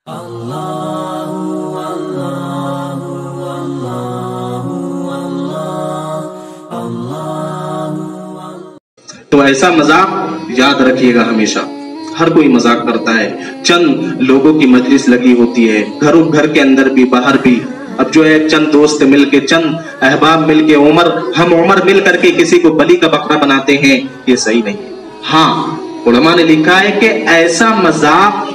تو ایسا مذاق یاد رکھیے گا ہمیشہ، ہر کوئی مذاق کرتا ہے، چند لوگوں کی مجلس لگی ہوتی ہے، گھر کے اندر بھی باہر بھی، اب جو ہے چند دوست مل کے، چند احباب مل کے، ہم عمر مل کر کے کسی کو بلی کا بکرا بناتے ہیں، یہ صحیح نہیں ہے۔ ہاں علماء نے لکھا ہے کہ ایسا مذاق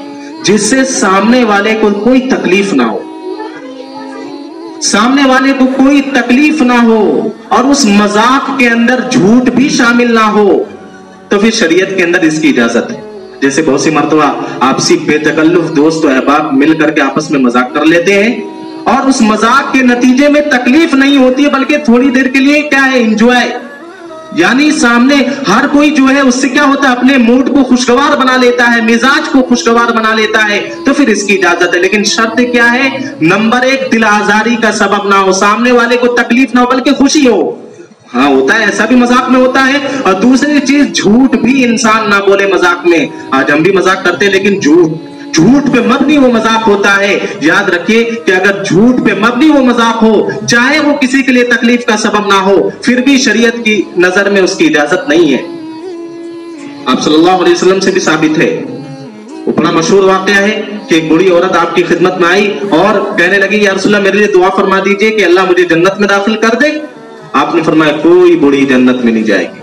جس سے سامنے والے کو کوئی تکلیف نہ ہو، سامنے والے کو کوئی تکلیف نہ ہو، اور اس مذاق کے اندر جھوٹ بھی شامل نہ ہو، تو پھر شریعت کے اندر اس کی اجازت ہے۔ جیسے بہت سی مرتبہ آپسی بے تکلف دوست و احباب مل کر کے آپس میں مذاق کر لیتے ہیں، اور اس مذاق کے نتیجے میں تکلیف نہیں ہوتی ہے، بلکہ تھوڑی دیر کے لیے کیا ہے، انجوائے، یعنی سامنے ہر کوئی جو ہے اس سے کیا ہوتا ہے، اپنے موڈ کو خوشگوار بنا لیتا ہے، مزاج کو خوشگوار بنا لیتا ہے، تو پھر اس کی اجازت ہے۔ لیکن شرط کیا ہے؟ نمبر 1، دل آزاری کا سبب نہ ہو، سامنے والے کو تکلیف نہ ہو بلکہ خوشی ہو۔ ہاں ہوتا ہے، ایسا بھی مذاق میں ہوتا ہے۔ اور دوسری چیز، جھوٹ بھی انسان نہ بولے مذاق میں۔ آج ہم بھی مذاق کرتے ہیں، لیکن جھوٹ پہ مبنی وہ مذاق ہوتا ہے۔ یاد رکھیے کہ اگر جھوٹ پہ مبنی وہ مذاق ہو، چاہے وہ کسی کے لیے تکلیف کا سبب نہ ہو، پھر بھی شریعت کی نظر میں اس کی اجازت نہیں ہے۔ آپ صلی اللہ علیہ وسلم سے بھی ثابت ہے، وہ بڑا مشہور واقعہ ہے کہ ایک بڑی عورت آپ کی خدمت میں آئی اور کہنے لگی، یا رسول اللہ میرے لیے دعا فرما دیجئے کہ اللہ مجھے جنت میں داخل کر دے۔ آپ نے فرمایا کوئی بوڑھی جنت میں نہیں جائے گی۔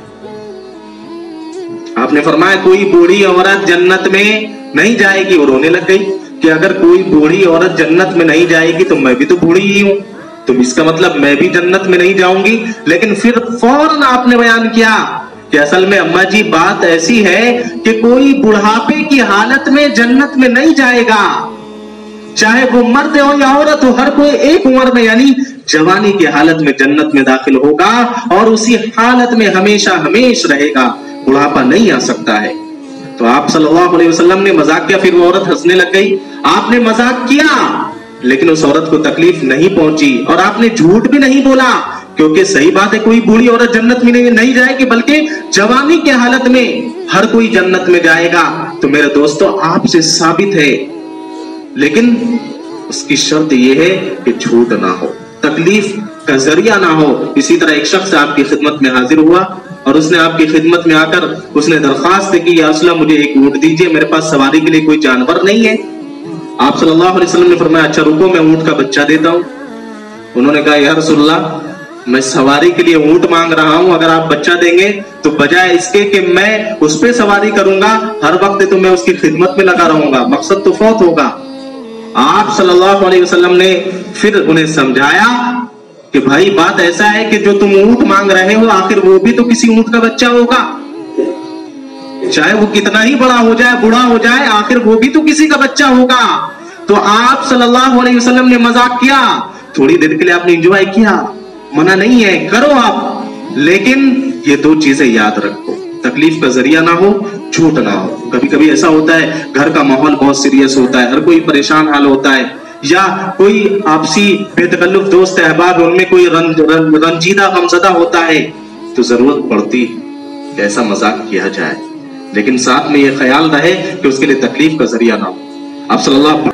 آپ نے فرمایا کوئی بوڑھی عورت جنت میں نہیں جائے گی۔ اور رونے لگ گئی کہ اگر کوئی بوڑھی عورت جنت میں نہیں جائے گی تو میں بھی تو بوڑھی ہی ہوں، تو اس کا مطلب میں بھی جنت میں نہیں جاؤں گی۔ لیکن پھر فوراً آپ نے بیان کیا کہ اصل میں اماں جی بات ایسی ہے کہ کوئی بڑھاپے کی حالت میں جنت میں نہیں جائے گا، چاہے وہ مرد ہو یا عورت ہو، ہر کوئی ایک عمر میں یعنی جوانی کی حالت میں جنت میں داخل ہوگا، اور اسی حالت میں ہمیشہ ہمیش رہے گا، بڑھاپا نہیں آ سکتا ہے۔ تو آپ صلی اللہ علیہ وسلم نے مذاق کیا، پھر وہ عورت ہنسنے لگ گئی۔ آپ نے مذاق کیا لیکن اس عورت کو تکلیف نہیں پہنچی، اور آپ نے جھوٹ بھی نہیں بولا، کیونکہ صحیح بات ہے کوئی بوڑھی عورت جنت میں نہیں جائے گی، بلکہ جوانی کی حالت میں ہر کوئی جنت میں جائے گا۔ تو میرے دوستو آپ سے ثابت ہے، لیکن اس کی شرط یہ ہے کہ جھوٹ نہ ہو، تکلیف کا ذریعہ نہ ہو۔ اسی طرح ایک شخص آپ کی خدمت میں حاضر ہوا، اور اس نے آپ کی خدمت میں آ کر اس نے درخواست کی، یا رسول اللہ مجھے ایک اونٹ دیجئے، میرے پاس سواری کے لیے کوئی جانور نہیں ہے۔ آپ صلی اللہ علیہ وسلم نے فرمایا اچھا رکو، میں اونٹ کا بچہ دیتا ہوں۔ انہوں نے کہا یا رسول اللہ میں سواری کے لیے اونٹ مانگ رہا ہوں، اگر آپ بچہ دیں گے تو بجائے اس کے کہ میں اس پہ سواری کروں گا، ہر وقت تو میں اس کی خدمت میں لگا رہوں گا، مقصد تو فوت ہوگا۔ آپ صلی اللہ علیہ وسلم نے پھر انہیں سمجھایا کہ بھائی بات ایسا ہے کہ جو تم اونٹ مانگ رہے ہو آخر وہ بھی تو کسی اونٹ کا بچہ ہوگا، چاہے وہ کتنا ہی بڑا ہو جائے، بوڑھا ہو جائے، آخر وہ بھی تو کسی کا بچہ ہوگا۔ تو آپ صلی اللہ علیہ وسلم نے مذاق کیا، تھوڑی دیر کے لیے آپ نے انجوائے کیا، منع نہیں ہے کرو آپ، لیکن یہ دو چیزیں یاد رکھو، تکلیف کا ذریعہ نہ ہو، جھوٹ نہ ہو۔ کبھی کبھی ایسا ہوتا ہے گھر کا ماحول بہت سیریس ہوتا ہے، ہر کوئی پریشان حال ہوتا ہے، یا کوئی آپسی بے تکلف دوست احباب ان میں کوئی رنجیدہ غمزدہ ہوتا ہے، تو ضرورت پڑتی کہ ایسا مذاق کیا جائے، لیکن ساتھ میں یہ خیال رہے کہ اس کے لیے تکلیف کا ذریعہ نہ ہو۔ آپ صلی اللہ